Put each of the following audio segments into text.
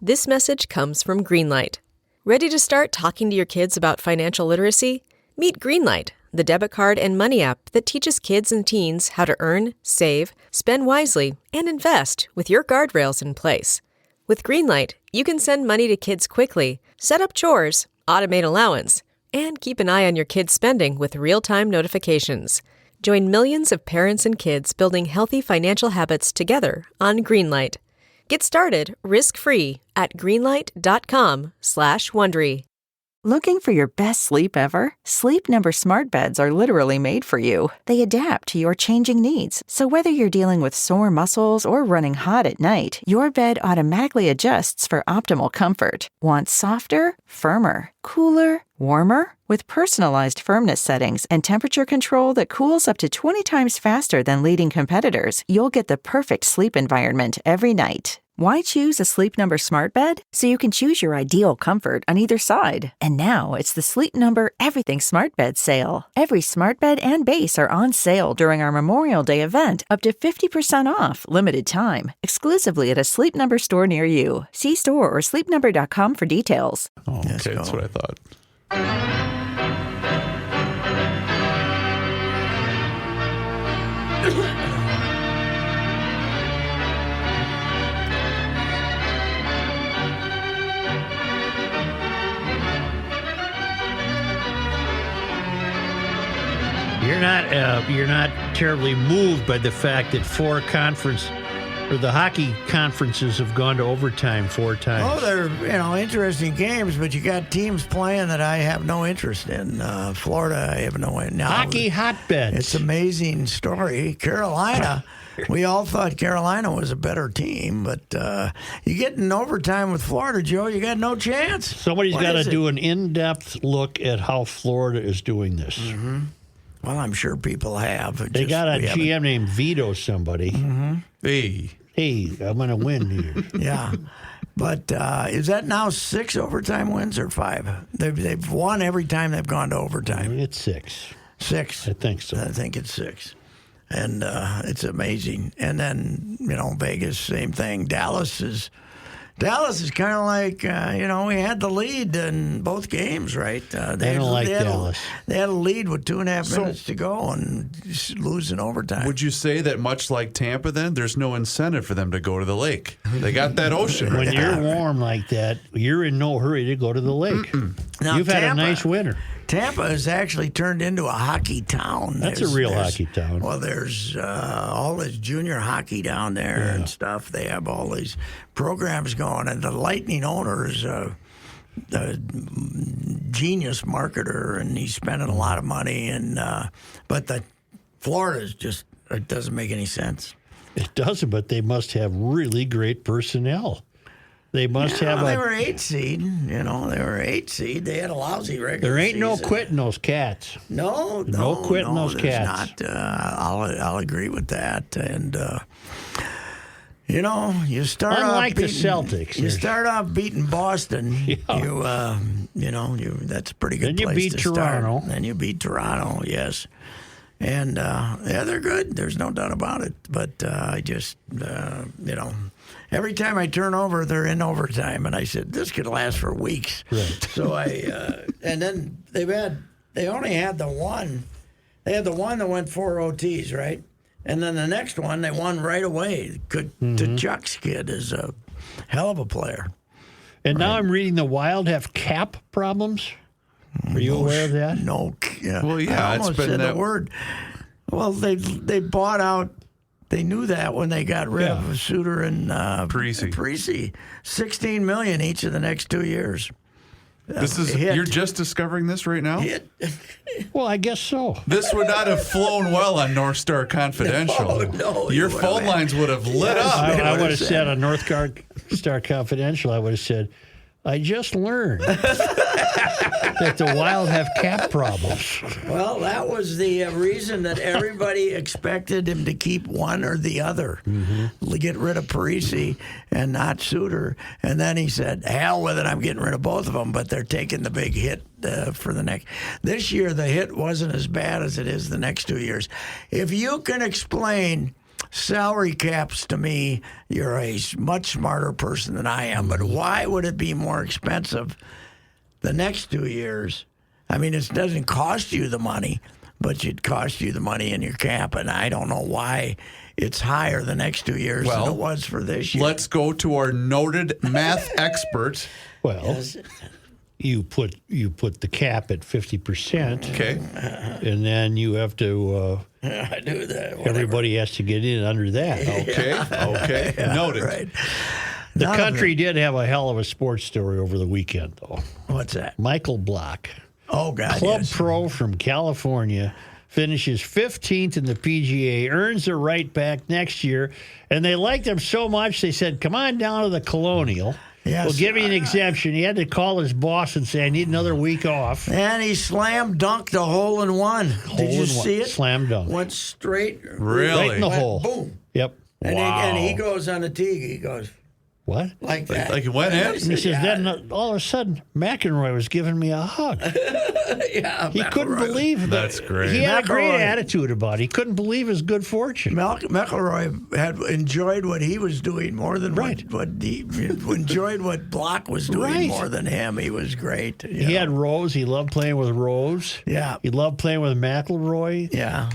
This message comes from Greenlight. Ready to start talking to your kids about financial literacy? Meet Greenlight, the debit card and money app that teaches kids and teens how to earn, save, spend wisely, and invest with your guardrails in place. With Greenlight, you can send money to kids quickly, set up chores, automate allowance, and keep an eye on your kids' spending with real-time notifications. Join millions of parents and kids building healthy financial habits together on Greenlight. Get started risk-free at greenlight.com/Wondery. Looking for your best sleep ever? Sleep Number smart beds are literally made for you. They adapt to your changing needs. So whether you're dealing with sore muscles or running hot at night, your bed automatically adjusts for optimal comfort. Want softer, firmer, cooler, warmer? With personalized firmness settings and temperature control that cools up to 20 times faster than leading competitors, you'll get the perfect sleep environment every night. Why choose a Sleep Number smart bed? So you can choose your ideal comfort on either side. And now it's the Sleep Number Everything Smart Bed sale. Every smart bed and base are on sale during our Memorial Day event, up to 50% off, limited time, exclusively at a Sleep Number store near you. See store or sleepnumber.com for details. Oh, okay, that's what I thought. You're not terribly moved by the fact that the hockey conferences have gone to overtime 4 times. Oh, they're interesting games, but you got teams playing that I have no interest in. Florida, I have no interest. Hockey hotbeds. It's an amazing story. Carolina, we all thought Carolina was a better team, but you get in overtime with Florida, Joe, you got no chance. Somebody's got to do an in-depth look at how Florida is doing this. Mm-hmm. Well, I'm sure people have. They got a GM named Vito somebody. Mm-hmm. Hey, I'm going to win here. Yeah. But is that now 6 overtime wins or 5? They've won every time they've gone to overtime. It's 6. 6? I think so. I think it's 6. And it's amazing. And then, Vegas, same thing. Dallas is kind of like, we had the lead in both games, right? They don't like Dallas. They had a lead with 2.5 minutes to go and lose in overtime. Would you say that much like Tampa then, there's no incentive for them to go to the lake? They got that ocean. When you're warm like that, you're in no hurry to go to the lake. Now, You've had a nice winter. Tampa has actually turned into a hockey town. That's a real hockey town. Well, there's all this junior hockey down there and stuff. They have all these programs going, and the Lightning owner is a genius marketer, and he's spending a lot of money. But the Florida is just, it doesn't make any sense. It doesn't, but they must have really great personnel. They must have They were 8 seed. They were 8 seed. They had a lousy regular There ain't season. no quitting those cats. No quitting those cats. Not. I'll agree with that. And you start Unlike off beating, the Celtics. You start off beating Boston. Yeah. That's a pretty good Then you place beat to Toronto. start. Then you beat Toronto. Yes. And they're good. There's no doubt about it. But I just every time I turn over, they're in overtime, and I said this could last for weeks. Right. So and then they only had the one. They had the one that went 4 OTs, right? And then the next one they won right away. Chuck's kid is a hell of a player. And now I'm reading the Wild have cap problems. Are you aware of that? No. Yeah. Well, yeah, I almost said the word. Well, they bought out. They knew that when they got rid of Suter and Parisi. $16 million each of the next 2 years. You're just discovering this right now? Well, I guess so. This would not have flown well on North Star Confidential. No, your phone lines would have lit up. I would have said on North Star Confidential, I would have said, I just learned that the Wild have cap problems. Well, that was the reason that everybody expected him to keep one or the other. Mm-hmm. Get rid of Parisi and not Suter. And then he said, hell with it, I'm getting rid of both of them, but they're taking the big hit for the next. This year, the hit wasn't as bad as it is the next 2 years. If you can explain salary caps, to me, you're a much smarter person than I am. But why would it be more expensive the next 2 years? I mean, it doesn't cost you the money, but it costs you the money in your cap. And I don't know why it's higher the next 2 years than it was for this year. Let's go to our noted math expert. Well, Yes. you put the cap at 50%. Okay. And then you have to. I do that. Whatever. Everybody has to get in under that. Okay. Noted. Right. The None of country did have a hell of a sports story over the weekend, though. What's that? Michael Block, Oh, God. club yes. pro from California, finishes 15th in the PGA, earns a right back next year, and they liked him so much they said, "Come on down to the Colonial. Yes. We'll give you an exemption." He had to call his boss and say, "I need another week off." And he slam dunked a hole in one. Did you see it? Slam dunk. Went straight. Really? Right in the Went hole. Boom. Yep. And, Wow. and he goes on the tee. He goes What? like that. Like it went in? And he says, then all of a sudden, McEnroy was giving me a hug. Yeah, He couldn't believe it. That's great. He had a great McElroy. attitude about it. He couldn't believe his good fortune. McElroy had enjoyed what he was doing more than Right. what he enjoyed what Block was doing Right. more than him. He was great. He had Rose. He loved playing with Rose. Yeah. He loved playing with McElroy. Yeah.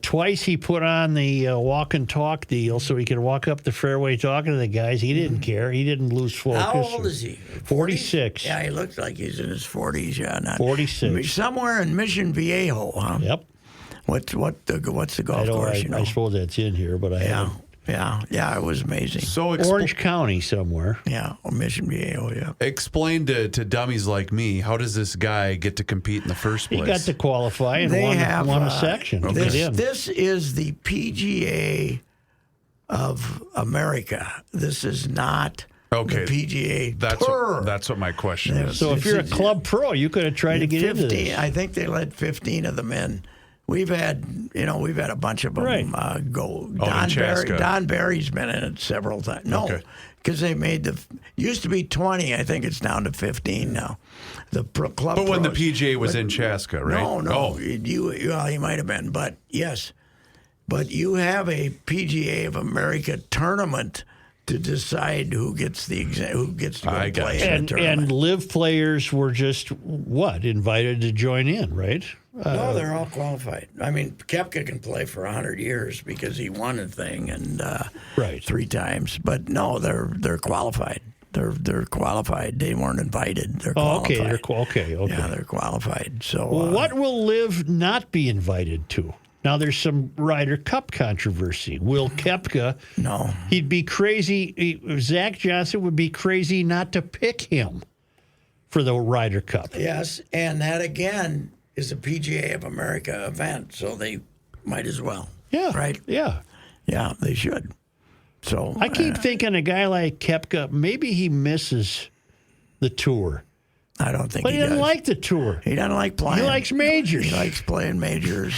Twice he put on the walk and talk deal so he could walk up the fairway talking to the guys. He didn't care. He didn't lose focus. How old is he? 46. Yeah, he looks like he's in his 40s. Yeah, not 46. Somewhere in Mission Viejo, huh? Yep. What's the golf I course? I suppose that's in here, but I Yeah, haven't. yeah. It was amazing. So Orange County somewhere. Yeah, Mission Viejo. Yeah. explain to dummies like me, how does this guy get to compete in the first place? He got to qualify and They won have a section. to get in. This is the PGA of America. This is not Okay. the PGA That's Tour. that's what my question is. So if you're a club pro, you could have tried to get into 15, this. I think they let 15 of them in. We've had a bunch of them Right. go. in Chaska. Don Barry's been in it several times. No, Okay. because they made used to be 20. I think it's down to 15 now. The club. But when the pros. PGA was in Chaska, right? No. Oh. He might have been, but yes. But you have a PGA of America tournament to decide who gets to go I got play you. in the And tournament. live players were just invited to join in, right? No, they're all qualified. I mean, Koepka can play for 100 years because he won a thing and Right. 3 times. But no, they're qualified. They're qualified. They weren't invited. They're Oh, qualified. okay. Yeah, they're qualified. So Well, what will Liv not be invited to? Now, there's some Ryder Cup controversy. Will Koepka? No. He'd be crazy. Zach Johnson would be crazy not to pick him for the Ryder Cup. Yes, and that again is a PGA of America event, so they might as well. Yeah. Right? Yeah. Yeah, they should. So I keep thinking a guy like Koepka, maybe he misses the tour. I don't think But he he doesn't does. like the tour. He doesn't like playing. He likes majors. He likes playing majors.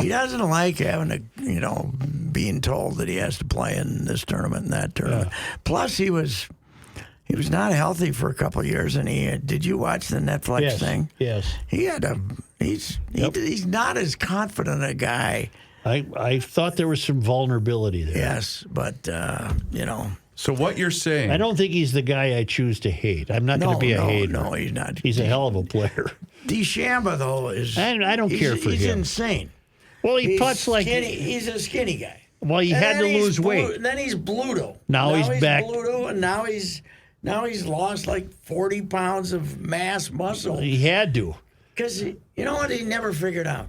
He doesn't like having to, being told that he has to play in this tournament and that tournament. Plus, he was not healthy for a couple of years. And did you watch the Netflix Yes. thing? Yes. He's not as confident a guy. I thought there was some vulnerability there. Yes, but So what you're saying? I don't think he's the guy I choose to hate. I'm not going to be a hater. No, he's not. He's a hell of a player. DeChambeau though is. I don't care for he's him. insane. Well, he He's putts like. skinny. He's a skinny guy. Well, he And had to then he's lose weight. And then he's Bluto. Now he's back. Bluto, and now he's lost like 40 pounds of mass muscle. He had to. Because you know what he never figured out?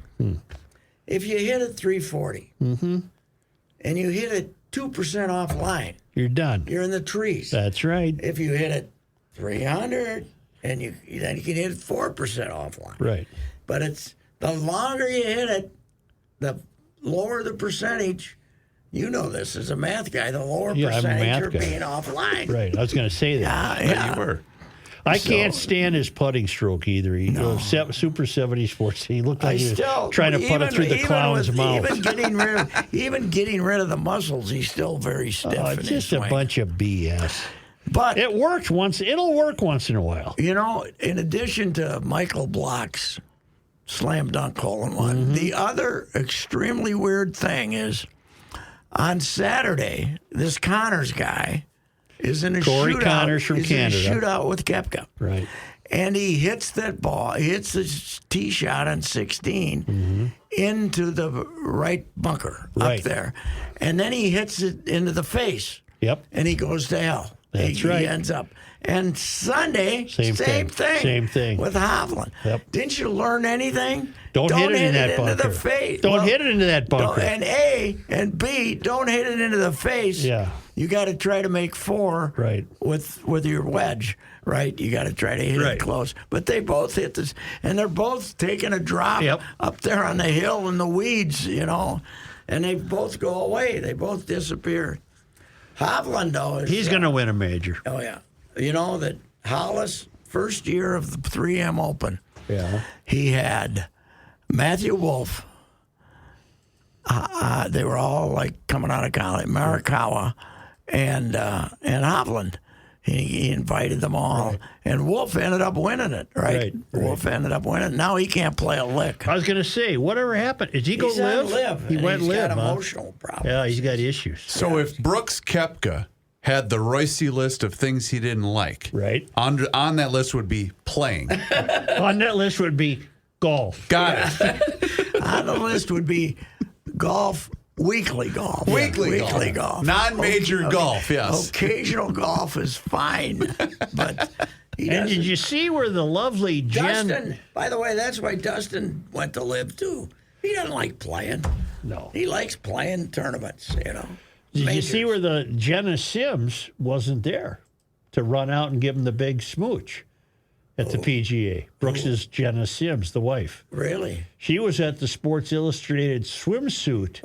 If you hit at 340 and you hit it 2% offline, You're done. you're in the trees. That's right. If you hit it 300 and then you can hit it 4% offline. Right. But it's the longer you hit it, the lower the percentage. You know this as a math guy. The lower Yeah, I'm a percentage math you're guy. being offline. Right. I was going to say that. Yeah. You were. I can't stand his putting stroke either. He Super 70 Sports. He looked like he was trying to put it through the clown's mouth. Even getting rid of the muscles, he's still very stiff. Oh, in it's his just a swing. bunch of BS. But It worked once. It'll work once in a while. in addition to Michael Block's slam dunk hole in one, the other extremely weird thing is On Saturday, this Connors guy is in a Corey shootout. Connors from Canada. In a shootout with Koepka. Right. And he hits that ball. He hits the tee shot on 16 into the right bunker up there. And then he hits it into the face. Yep. And he goes to hell. That's right. He ends up. And Sunday, Same thing. Same thing. with Hovland. Yep. Didn't you learn anything? Don't hit it in that into bunker. the face. Don't hit it into that bunker. And A and B, don't hit it into the face. Yeah. You got to try to make 4 Right. with your wedge, right? You got to try to hit it close. But they both hit this, and they're both taking a drop up there on the hill in the weeds, and they both go away. They both disappear. Hovland, though, He's going to win a major. Oh, yeah. You know that Hollis, first year of the 3M Open, he had Matthew Wolff. They were all like coming out of college. Morikawa and Hovland. He invited them all, and Wolff ended up winning it. Right. Wolff ended up winning. Now he can't play a lick. I was going to say, whatever happened? Did he go live? He went live. He's got emotional problems. Yeah, he's got issues. So if Brooks Koepka had the Reusse list of things he didn't like, on that list would be playing. On that list would be golf. Got it. On the list would be golf. Weekly golf. Weekly golf. Non-major golf, yes. Occasional golf is fine. But and did you see where the lovely Jen... Dustin, by the way, that's why Dustin went to live, too. He doesn't like playing. No. He likes playing tournaments, Did you see where the Jenna Sims wasn't there to run out and give him the big smooch at the PGA? Brooks's Jenna Sims, the wife. Really? She was at the Sports Illustrated swimsuit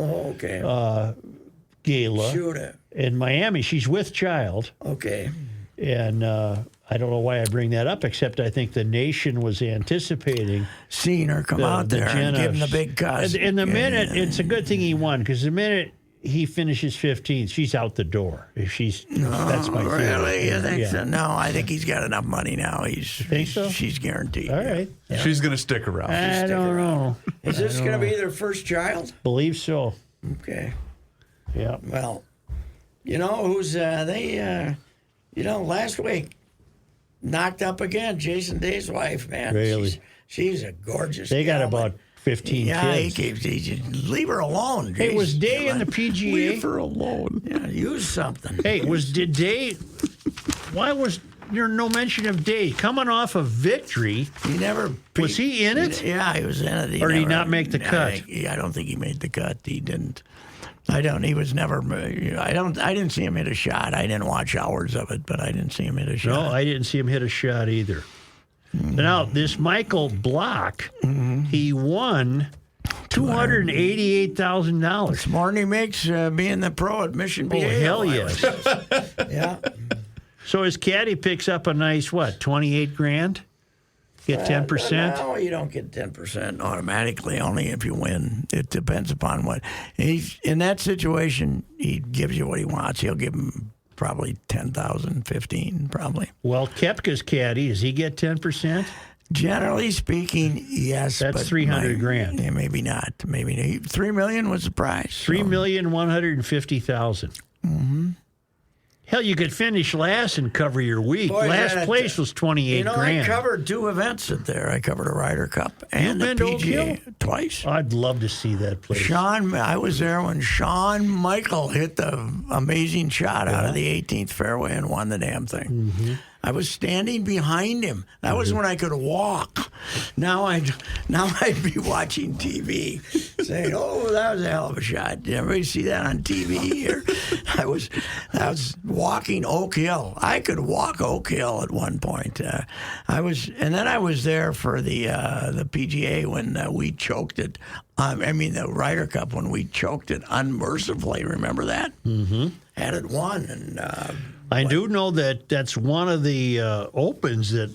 gala in Miami. She's with child. Okay. And I don't know why I bring that up, except I think the nation was anticipating seeing her come out there and give him the big cuss. And the minute, it's a good thing he won, because the minute he finishes 15th, she's out the door. That's my theory. Really? You think so? No, I think he's got enough money now. Think so? She's guaranteed. All right. Yeah. She's going to stick around. I don't know. Is this going to be their first child? Believe so. Okay. Yeah. Well, you know who's last week knocked up again. Jason Day's wife, man. Really? She's a gorgeous. They got gal, about 15 kids. He just leave her alone. Hey, was Day in the PGA? Leave her alone. Yeah, use something. Hey, did Day? Why was there no mention of Day coming off of victory? He never was he in it? Yeah, he was in it. Or did he not make the cut? I don't think he made the cut. He didn't. He was never. I didn't see him hit a shot. I didn't watch hours of it, but I didn't see him hit a shot. No, I didn't see him hit a shot either. Now, this Michael Block, he won $288,000. It's more than he makes being the pro at Mission BA. Oh, hell yes. Yeah. So his caddy picks up a nice, 28 grand? Get 10%? No, you don't get 10% automatically, only if you win. It depends upon what. He's in that situation, he gives you what he wants. He'll give him probably 10,000, 15, probably. Well, Koepka's caddy, does he get 10%? Generally speaking, yes. That's $300 grand. Yeah, maybe not. Maybe $3 million was the price. $3,150,000. Mm-hmm. Hell, you could finish last and cover your week. Boy, last place was 28 grand. I covered 2 events there. I covered a Ryder Cup and the been to Oak Hill? PGA twice. I'd love to see that place. I was there when Shawn Michael hit the amazing shot out of the 18th fairway and won the damn thing. Mm-hmm. I was standing behind him. That was when I could walk. Now I'd be watching TV, saying, "Oh, that was a hell of a shot." Did everybody see that on TV? Or I was walking Oak Hill. I could walk Oak Hill at one point. And then I was there for the PGA when we choked it. The Ryder Cup when we choked it unmercifully. Remember that? Mm-hmm. Had it won and. I do know that's one of the Opens that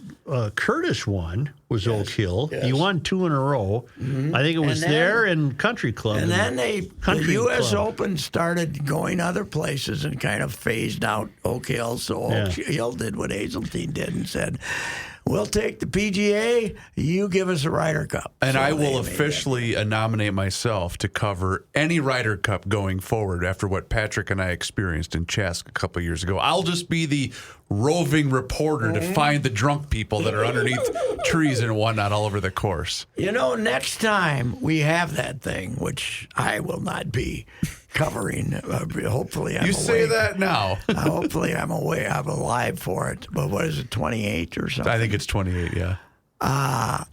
Curtis won was Oak Hill. Yes. He won 2 in a row. Mm-hmm. I think it was there in Country Club. And then the U.S. Open started going other places and kind of phased out Oak Hill. So Oak Hill did what Hazeltine did and said, we'll take the PGA. You give us a Ryder Cup. And So I they will made officially nominate myself to cover any Ryder Cup going forward after what Patrick and I experienced in Chask a couple years ago. I'll just be the roving reporter to find the drunk people that are underneath trees and whatnot all over the course. You know, next time we have that thing, which I will not be covering. Hopefully, I'm You say awake. that now. Hopefully, I'm alive for it. But what is it, 28 or something? I think it's 28, yeah.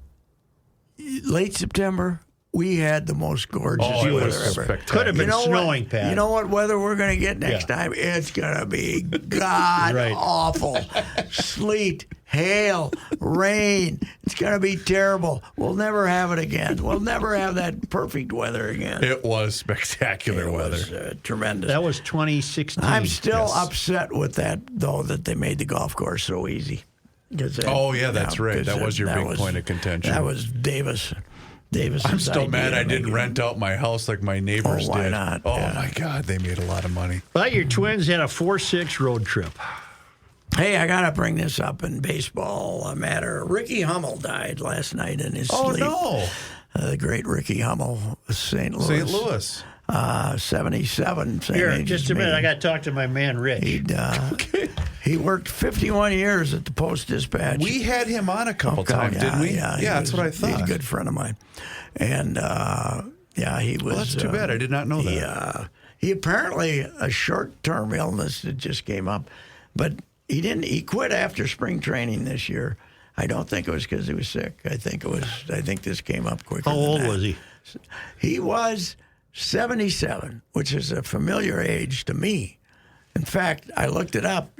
Late September. We had the most gorgeous Oh, it weather was ever. spectacular. Could have been snowing, what, Pat. You know what weather we're going to get next time? It's going to be god awful. Sleet, hail, rain. It's going to be terrible. We'll never have it again. We'll never have that perfect weather again. It was spectacular weather. It was tremendous. That was 2016. I'm still upset with that, though, that they made the golf course so easy. Oh, yeah, that's right. That was your big point of contention. That was Davis. I'm still mad I didn't rent out my house like my neighbors why did. not? Oh, Yeah. my God, they made a lot of money. But your Twins had a 4-6 road trip. Hey, I got to bring this up in baseball matter. Ricky Hummel died last night in his Oh, sleep. no. The great Ricky Hummel, St. Louis. St. Louis. 77. Same Here, age just as a minute. me. I got to talk to my man, Rich. He worked 51 years at the Post-Dispatch. We had him on a couple times, didn't we? Yeah, that's what I He's a thought. good friend of mine. And, he was... Well, that's too bad. I did not know that. He apparently, a short-term illness that just came up, but he quit after spring training this year. I don't think it was because he was sick. I think this came up quicker. How old was he? He was 77, which is a familiar age to me. In fact, I looked it up.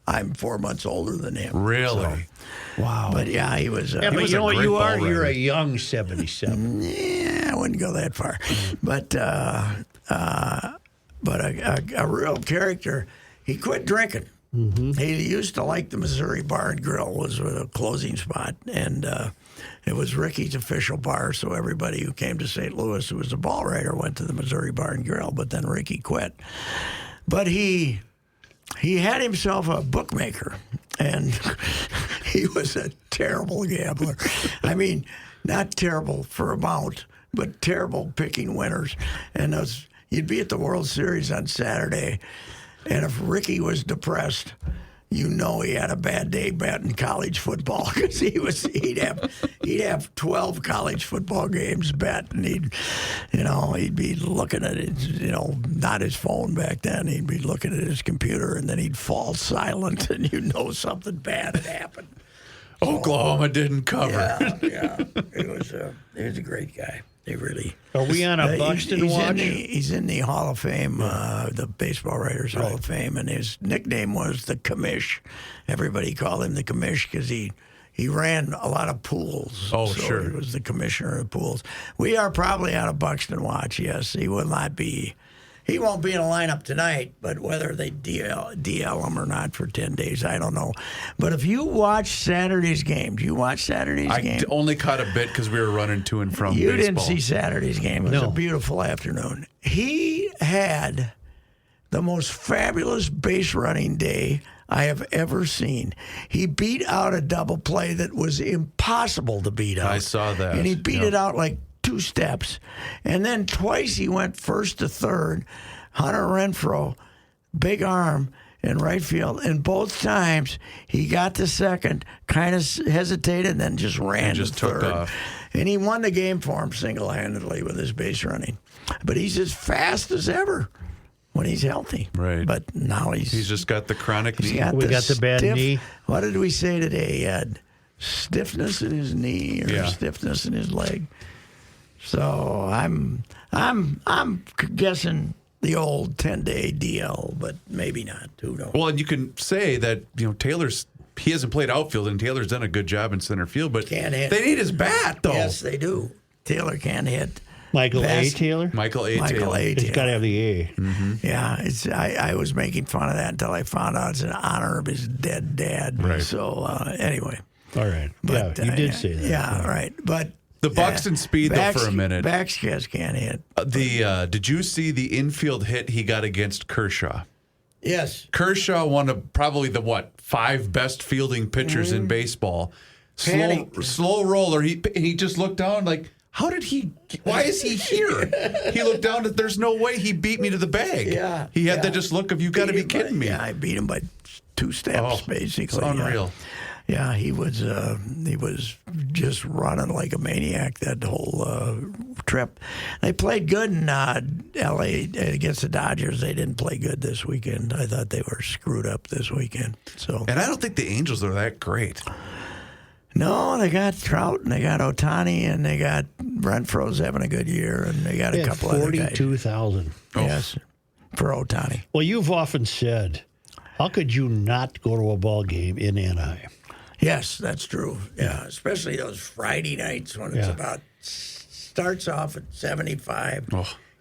I'm 4 months older than him. Really? Wow. But yeah, he was. Yeah, but was you a know what great you ball are? You're rider. a young 77. Yeah, I wouldn't go that far. But a real character. He quit drinking. Mm-hmm. He used to like the Missouri Bar and Grill was a closing spot, and it was Ricky's official bar. So everybody who came to St. Louis who was a ball writer went to the Missouri Bar and Grill. But then Ricky quit. But he had himself a bookmaker, and he was a terrible gambler. I mean, not terrible for amount, but terrible picking winners. And you'd be at the World Series on Saturday, and if Ricky was depressed, you know he had a bad day betting college football because he'd have 12 college football games bet, and he'd be looking at it, not his phone back then. He'd be looking at his computer, and then he'd fall silent, and something bad had happened. Oklahoma didn't cover. Yeah. He was a great guy. They really. Are we on a Buxton watch? He's in the Hall of Fame, the Baseball Writers Hall of Fame, and his nickname was the Commish. Everybody called him the Commish because he ran a lot of pools. Oh, so sure. He was the commissioner of pools. We are probably on a Buxton watch, yes. He will not be. He won't be in a lineup tonight, but whether they DL him or not for 10 days, I don't know. But if you watch Saturday's game, do you watch Saturday's game? I only caught a bit because we were running to and from You baseball. didn't see Saturday's game. It was a beautiful afternoon. He had the most fabulous base running day I have ever seen. He beat out a double play that was impossible to beat out. I saw that. And he beat it out like 2 steps. And then twice he went first to third. Hunter Renfroe, big arm in right field. And both times he got to second, kind of hesitated, and then just ran And just to took third. off. And he won the game for him single-handedly with his base running. But he's as fast as ever when he's healthy. Right. But now he's just got the chronic knee. We got the bad knee. What did we say today? He had stiffness in his knee or stiffness in his leg. So I'm guessing the old 10-day DL, but maybe not. Who knows? Well, and you can say that he hasn't played outfield, and Taylor's done a good job in center field, but Can't hit. they need his bat, though. Yes, they do. Taylor can't hit. Michael A. Taylor? Michael A. Taylor. He's got to have the A. Yeah, I was making fun of that until I found out it's in honor of his dead dad. Right. So anyway. All right. But, you did say that. Yeah, right. But The Buxton speed, though, for a minute. Vasquez can't hit. Did you see the infield hit he got against Kershaw? Yes. Kershaw, one of probably the 5 best fielding pitchers in baseball. Slow roller. He just looked down like, why is he here? He looked down and there's no way he beat me to the bag. Yeah. He had that just look of, you got to be kidding me. Yeah, I beat him by 2 steps, basically. It's unreal. Yeah, he was just running like a maniac that whole trip. They played good in L.A. against the Dodgers. They didn't play good this weekend. I thought they were screwed up this weekend. And I don't think the Angels are that great. No, they got Trout and they got Ohtani and they got Renfro's having a good year and they got a couple other guys. 42,000. Yes, for Ohtani. Well, you've often said, how could you not go to a ball game in Anaheim? Yes, that's true. Yeah, especially those Friday nights when it's starts off at 75,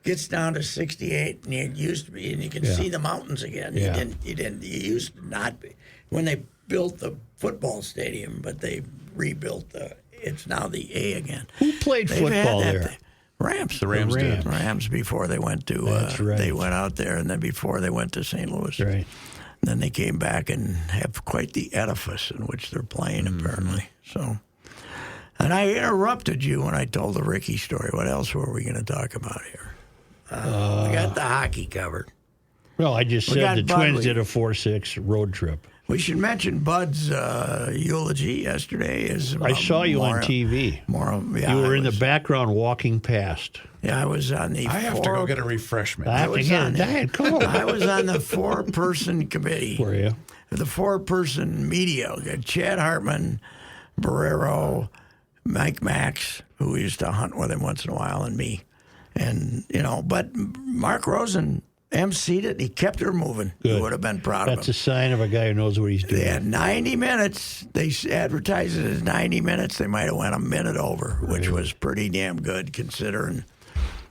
gets down to 68, and it used to be, and you can see the mountains again. Yeah. You used to not be when they built the football stadium, but they rebuilt it's now the A again. Who played football there? Rams. The Rams did. Rams before they went to. That's right. They went out there, and then before they went to St. Louis. Right. Then they came back and have quite the edifice in which they're playing, apparently. So, and I interrupted you when I told the Ricky story. What else were we going to talk about here? We got the hockey covered. Well, I just We said the got Twins Budley. did a 4-6 road trip. We should mention Bud's eulogy yesterday. I saw you on TV. You were in the background walking past. Yeah, I was on the. I have to go get a refreshment. I have to get it. Dad, come on. I was on the 4-person committee. Were you? The 4-person media. We got Chad Hartman, Barrero, Mike Max, who used to hunt with him once in a while, and me. And, but Mark Rosen emceed it. He kept her moving. Good. You would have been proud of That's a him. sign of a guy who knows what he's doing. They had 90 minutes. They advertised it as 90 minutes. They might have went a minute over, which was pretty damn good considering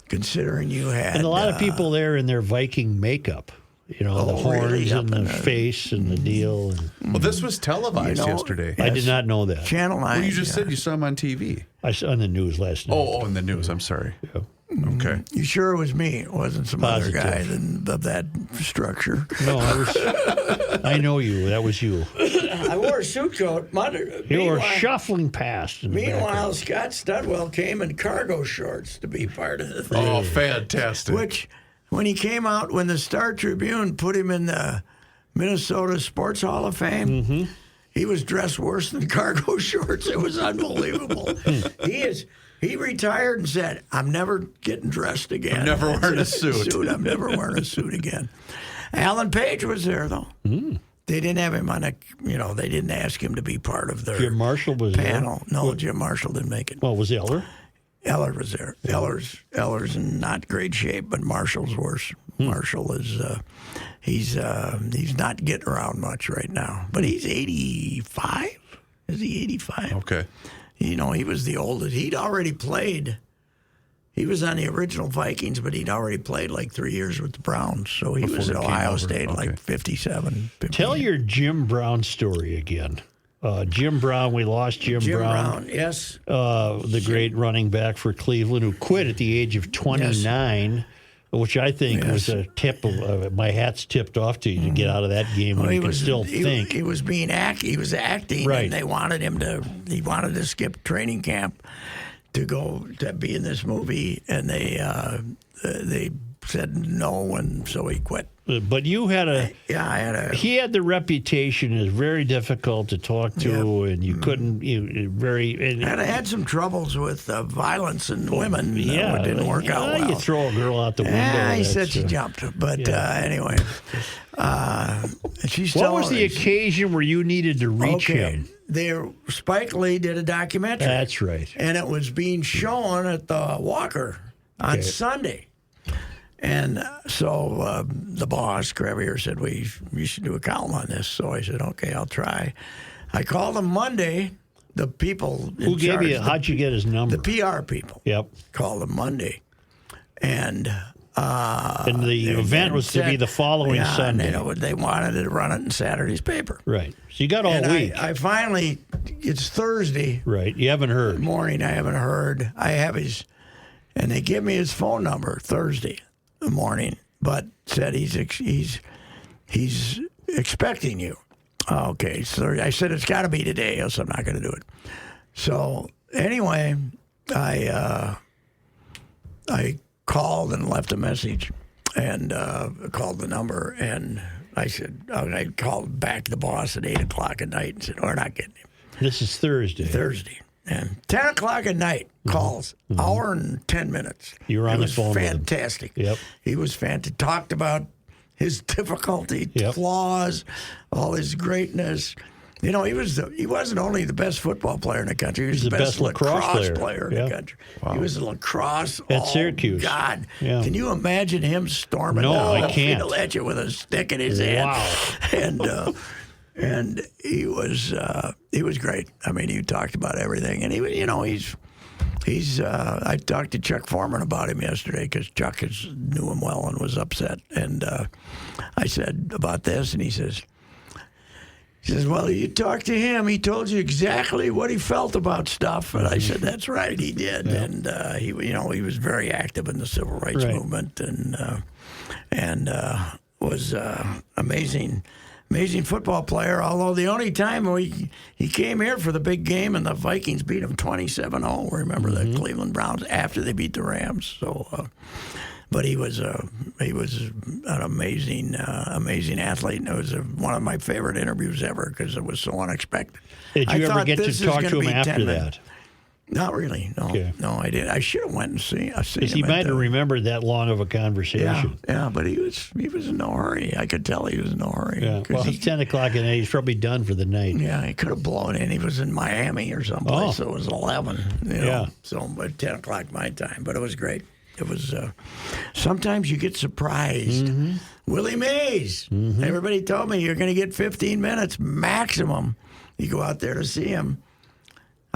you had. And a lot of people there in their Viking makeup. The horns really? and the face and the deal. And Well, this was televised yesterday. I did not know that. Channel 9. Well, you just said you saw him on TV. I saw on the news last night. Oh, in the news. I'm sorry. Yeah. Okay. You sure it was me? It wasn't some Positive. other guy of that structure. No, I know you. That was you. I wore a suit coat. You were shuffling past. In the Meanwhile, background. Scott Studwell came in cargo shorts to be part of the thing. Oh, fantastic. Which, when he came out, when the Star Tribune put him in the Minnesota Sports Hall of Fame, he was dressed worse than cargo shorts. It was unbelievable. He retired and said, I'm never getting dressed again. I'm never wearing a suit. I'm never wearing a suit again. Alan Page was there, though. They didn't have him on they didn't ask him to be part of their Jim Marshall was panel. there. No, Jim Marshall didn't make it. Well, was Eller? Eller was there. Eller's in not great shape, but Marshall's worse. Marshall is he's not getting around much right now. But he's 85. Is he 85? Okay. He was the oldest. He'd already played. He was on the original Vikings, but he'd already played like 3 years with the Browns. So he was at Ohio State like 57. 58. Tell your Jim Brown story again. Jim Brown, we lost Jim Brown. Yes. The great running back for Cleveland who quit at the age of 29, which I think was a tip of my hat's tipped off to you to get out of that game when you can still think. He was he was acting, Right. and they wanted him he wanted to skip training camp to go to be in this movie, and they said no, and so he quit. But you had he had the reputation as very difficult to talk to, and you couldn't, I had some troubles with violence and women. Yeah, it didn't work out well. You throw a girl out the window. He said she jumped, but anyway. She's still. What was the occasion where you needed to reach him? Spike Lee did a documentary. That's right. And it was being shown at the Walker on Sunday. And so the boss, Crevier, said, we should do a column on this. So I said, okay, I'll try. I called him Monday. The people Who gave you, how'd you get his number? The PR people. Yep. Called him Monday. And the event was to be the following Sunday. And they wanted to run it in Saturday's paper. Right. So you got all week. I finally, it's Thursday. Right. You haven't heard. Morning, I haven't heard. I have and they give me his phone number Thursday morning, but said he's he's expecting you. Okay, so I said, it's got to be today, else I'm not going to do it. So anyway, I called and left a message and called the number, and I said, I called back the boss at 8 o'clock at night and said, we're not getting him. This is Thursday. And 10 o'clock at night, calls, hour and 10 minutes. You were on the phone with him. Fantastic. Yep. He was fantastic. Talked about his difficulty, flaws, all his greatness. You know, he wasn't only the best football player in the country, he was the best lacrosse player in the country. Wow. He was a lacrosse at Syracuse. God. Yeah. Can you imagine him storming down the field at you with a stick in his hand? Wow. And he was great. I mean, he talked about everything, and he's. I talked to Chuck Foreman about him yesterday because Chuck knew him well and was upset. And I said about this, and he says, well, you talked to him. He told you exactly what he felt about stuff. And I said, that's right, he did. Yeah. And he was very active in the civil rights movement, and was amazing football player, although the only time he came here for the big game and the Vikings beat him 27-0. Remember the Cleveland Browns after they beat the Rams. So, but he was an amazing athlete, and it was one of my favorite interviews ever because it was so unexpected. Did you ever get to talk to him after that? Not really. No, no, I didn't. I should have went and seen him. Because he might have remembered that long of a conversation. Yeah, but he was in no hurry. I could tell he was in no hurry. Yeah. Well, it's 10 o'clock at night. He's probably done for the night. Yeah, he could have blown in. He was in Miami or someplace, so it was 11. Yeah. So, but 10 o'clock my time. But it was great. It was. Sometimes you get surprised. Willie Mays. Everybody told me you're going to get 15 minutes maximum. You go out there to see him.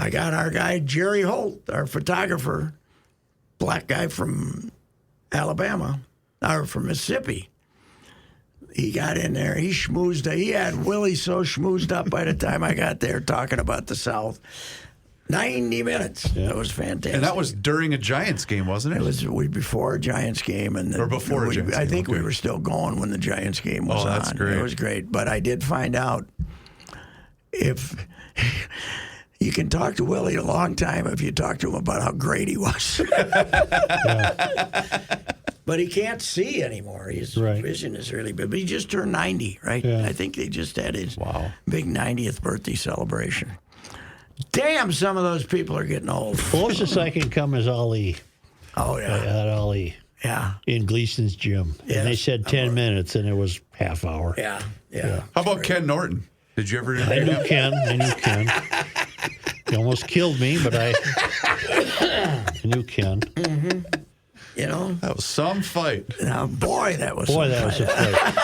I got our guy, Jerry Holt, our photographer, black guy from Alabama, or from Mississippi. He got in there. He schmoozed. He had Willie so schmoozed up by the time I got there talking about the South. 90 minutes. Yeah. That was fantastic. And that was during a Giants game, wasn't it? It was before a Giants game. Or before a Giants game. I think we were still going when the Giants game was on. That's great. It was great. But I did find out if... You can talk to Willie a long time if you talk to him about how great he was. But he can't see anymore. His vision is really big. But he just turned 90, right? Yeah. I think they just had his big 90th birthday celebration. Damn, some of those people are getting old. Closest I can come is Ali. Oh, yeah. At Ali. Yeah. In Gleason's gym. Yes. And they said 10 minutes, and it was half hour. Yeah. How about Ken Norton? Did you ever I knew Ken. He almost killed me, but I knew Ken. You know? That was some fight. Now, boy, that was a fight.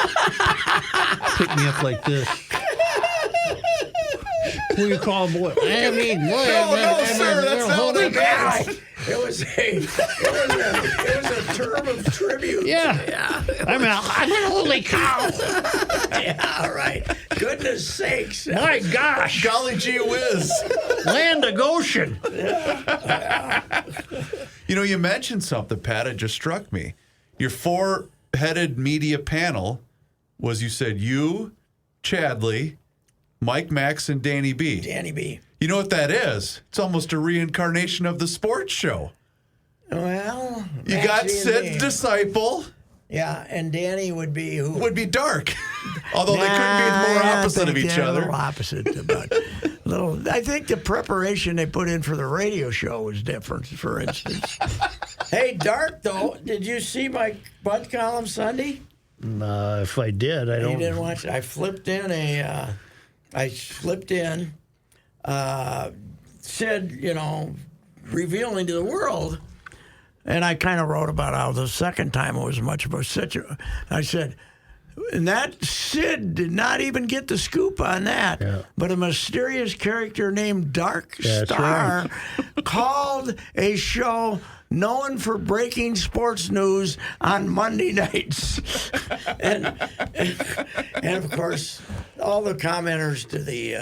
Pick me up like this. Who you call boy? I mean, boy. No, sir, that's not what it means. It was a term of tribute. Yeah. I'm a holy cow. Yeah, right. Goodness sakes. My gosh. Golly gee whiz. Land of Goshen. You know, you mentioned something, Pat. It just struck me. Your four-headed media panel was, you said, you, Chadley, Mike Max, and Danny B. Danny B. You know what that is? It's almost a reincarnation of the sports show. Well, you got Sid Disciple. Yeah, and Danny would be who? Would be Dark. Although they couldn't be more opposite of each other. A little opposite. But I think the preparation they put in for the radio show was different, for instance. Hey, Dark, though, did you see my Bud column Sunday? If I did, I don't. You didn't watch it? I flipped in said, revealing to the world. And I kind of wrote about how the second time it was much of a situation. I said, and that Sid did not even get the scoop on that. Yeah. But a mysterious character named Dark Star called a show known for breaking sports news on Monday nights. and of course, all the commenters to the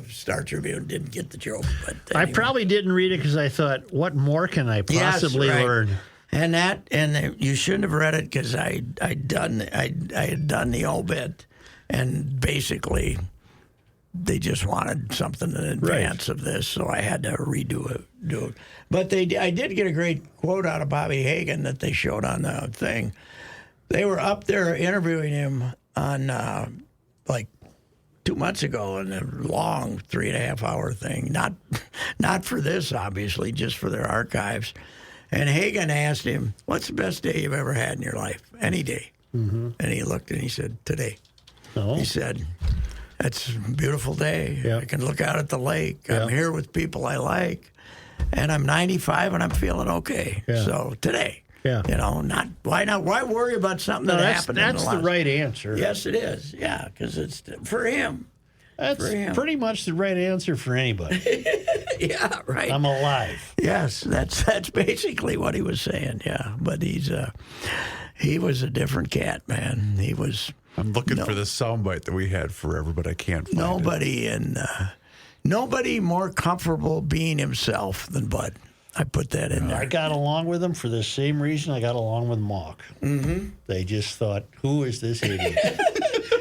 Star Tribune didn't get the joke. But anyway. I probably didn't read it because I thought, what more can I possibly learn? And you shouldn't have read it because I had done the obit, and basically they just wanted something in advance of this, so I had to redo it. But I did get a great quote out of Bobby Hagan that they showed on the thing. They were up there interviewing him on like 2 months ago in a long 3.5-hour thing. Not for this, obviously, just for their archives. And Hagan asked him, "What's the best day you've ever had in your life?" "Any day." Mm-hmm. And he looked and he said, "Today." Oh. He said, "That's a beautiful day. Yep. I can look out at the lake. Yep. I'm here with people I like. And I'm 95 and I'm feeling okay. Yeah. So today." Yeah. Why worry about something that happened? That's the right answer. Yes, it is. Yeah, because it's for him. That's pretty much the right answer for anybody. Yeah, right. I'm alive. Yes, that's basically what he was saying. Yeah, but he was a different cat, man. He was. I'm looking for the soundbite that we had forever, but I can't find it. Nobody more comfortable being himself than Bud. I put that in there. I got along with him for the same reason I got along with Mock. Mm-hmm. They just thought, "Who is this idiot?"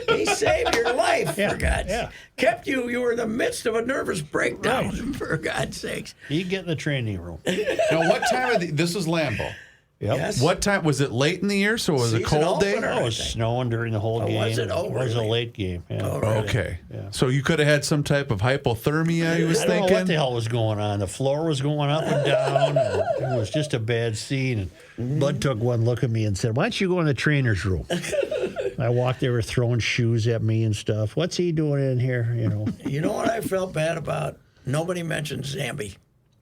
He saved your life, for God's sake. Kept you. You were in the midst of a nervous breakdown, for God's sakes. You get in the training room. Now, what time of this was Lambeau? Yep. Yes. What time was it? Late in the year, so it was a cold day. It was snowing during the whole game. Was it? Oh, It was a late game. Yeah. Oh, really? Okay, so you could have had some type of hypothermia. He was I don't thinking. know what the hell was going on. The floor was going up and down. And it was just a bad scene. And Bud took one look at me and said, "Why don't you go in the trainer's room?" I walked. They were throwing shoes at me and stuff. "What's he doing in here?" You know what I felt bad about? Nobody mentioned Zambi.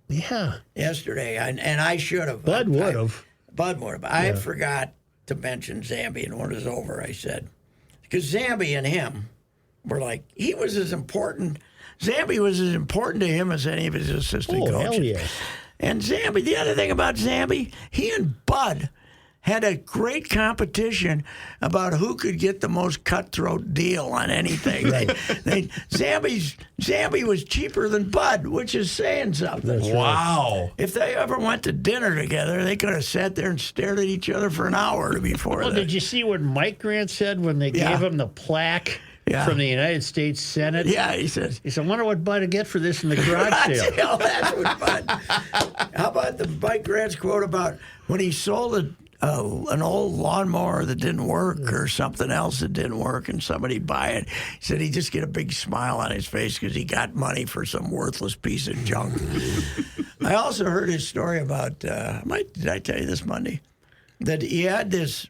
Yeah. Yesterday, and I should have. Bud would have. Bud would have. I forgot to mention Zambi, and when it was over, I said, because Zambi and him were like, he was as important. Zambi was as important to him as any of his assistant coaches. Hell yeah. And Zambi, the other thing about Zambi, he and Bud had a great competition about who could get the most cutthroat deal on anything. Zambi was cheaper than Bud, which is saying something. That's wow. Right. If they ever went to dinner together, they could have sat there and stared at each other for an hour before that. Did you see what Mike Grant said when they gave him the plaque from the United States Senate? Yeah, he said, "I wonder what Bud would get for this in the garage sale." That's what Bud. How about the Mike Grant's quote about when he sold an old lawnmower that didn't work or something else that didn't work and somebody'd buy it? He said he'd just get a big smile on his face because he got money for some worthless piece of junk. I also heard his story about, did I tell you this Monday? That he had this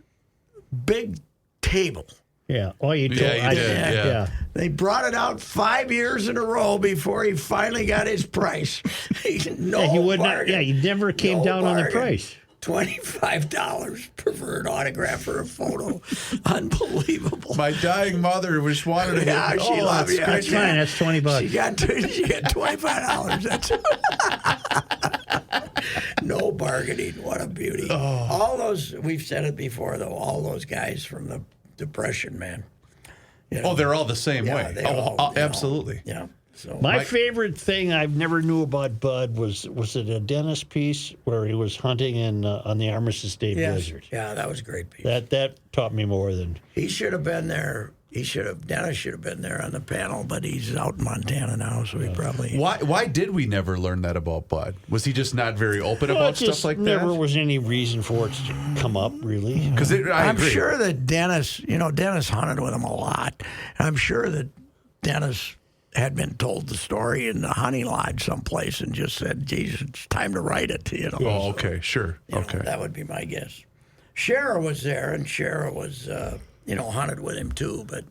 big table. Yeah. Oh, you did. Yeah, you did. Yeah. They brought it out 5 years in a row before he finally got his price. He never came down on the price. $25 for an autograph or a photo. Unbelievable. My dying mother just wanted to. Yeah, she loved you. That's fine. That's $20. She got $25. That's no bargaining. What a beauty. Oh. All those, we've said it before, though, all those guys from the Depression, man. They're all the same way. Absolutely. Yeah. So my favorite thing I never knew about Bud was it a Dennis piece where he was hunting on the Armistice Day blizzard. Yeah, that was a great piece. That taught me more than he should have been there. Dennis should have been there on the panel, but he's out in Montana now, so he probably. Why did we never learn that about Bud? Was he just not very open about stuff like that? Never was any reason for it to come up, really. Because I'm sure that Dennis hunted with him a lot. I'm sure that Dennis had been told the story in the hunting lodge someplace and just said, "Jesus, it's time to write it." Oh, okay, sure, okay. That would be my guess. Shara was there, and Shara was, hunted with him too, but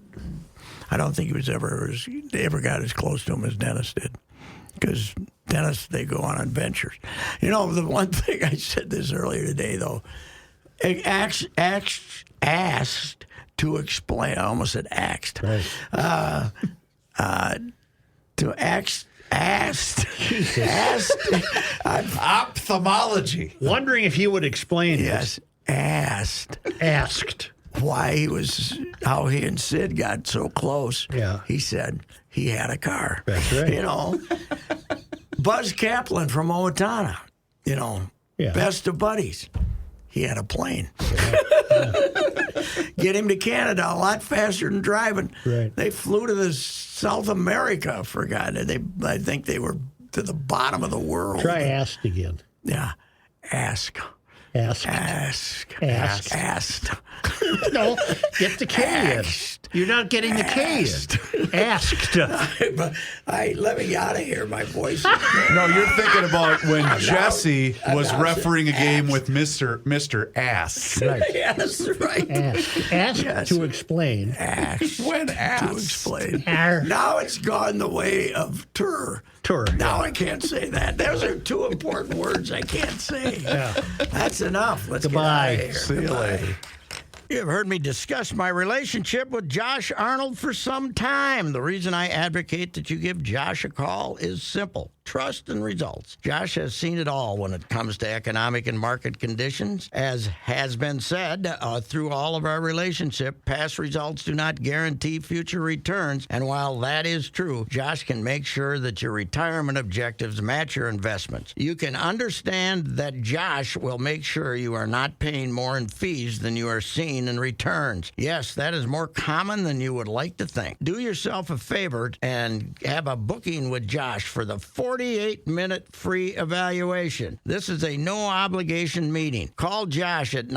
I don't think they ever got as close to him as Dennis did. Because Dennis, they go on adventures. The one thing I said this earlier today, though, asked to explain. I almost said axed. Right. Asked Ophthalmology. Wondering if you would explain yes, asked how he and Sid got so close. Yeah. He said he had a car. That's right. Buzz Kaplan from Owatonna, best of buddies. he had a plane. Get him to Canada a lot faster than driving. Right. They flew to South America, for God. I think they were to the bottom of the world. Try asked again. Yeah. Asked. Asked. No, get the K in. You're not getting the K in. Asked. Let me get out of here. My voice. No, you're thinking about when Jesse was refereeing a game with Mr. Ass. Right. Yes, right. Asked Yes. to explain. When To asked. explain. Arr. Now it's gone the way of tour. Tour. Now I can't say that. Those are two important words I can't say. Yeah. That's enough. Let's Goodbye. get out of here. See you later. You've heard me discuss my relationship with Josh Arnold for some time. The reason I advocate that you give Josh a call is simple. Trust and results. Josh has seen it all when it comes to economic and market conditions. As has been said through all of our relationship, past results do not guarantee future returns. And while that is true, Josh can make sure that your retirement objectives match your investments. You can understand that Josh will make sure you are not paying more in fees than you are seeing in returns. Yes, that is more common than you would like to think. Do yourself a favor and have a booking with Josh for the 48-minute free evaluation. This is a no-obligation meeting. Call Josh at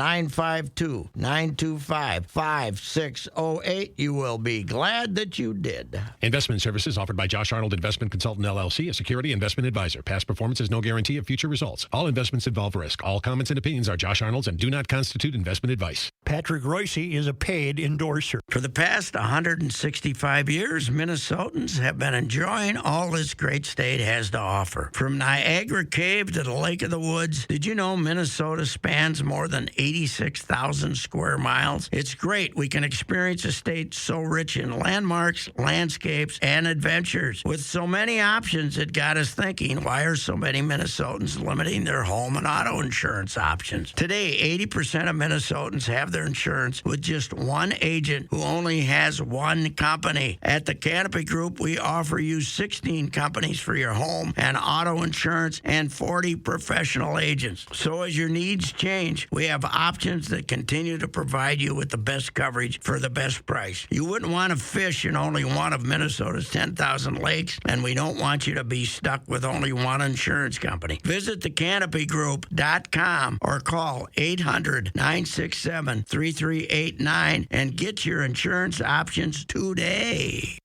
952-925-5608. You will be glad that you did. Investment services offered by Josh Arnold Investment Consultant, LLC, a security investment advisor. Past performance is no guarantee of future results. All investments involve risk. All comments and opinions are Josh Arnold's and do not constitute investment advice. Patrick Reusse is a paid endorser. For the past 165 years, Minnesotans have been enjoying all this great state has to offer. From Niagara Cave to the Lake of the Woods, did you know Minnesota spans more than 86,000 square miles? It's great. We can experience a state so rich in landmarks, landscapes, and adventures. With so many options, it got us thinking, why are so many Minnesotans limiting their home and auto insurance options? Today, 80% of Minnesotans have their insurance with just one agent who only has one company. At the Canopy Group, we offer you 16 companies for your home and auto insurance and 40 professional agents. So as your needs change, we have options that continue to provide you with the best coverage for the best price. You wouldn't want to fish in only one of Minnesota's 10,000 lakes, and we don't want you to be stuck with only one insurance company. Visit thecanopygroup.com or call 800-967-3389 and get your insurance options today.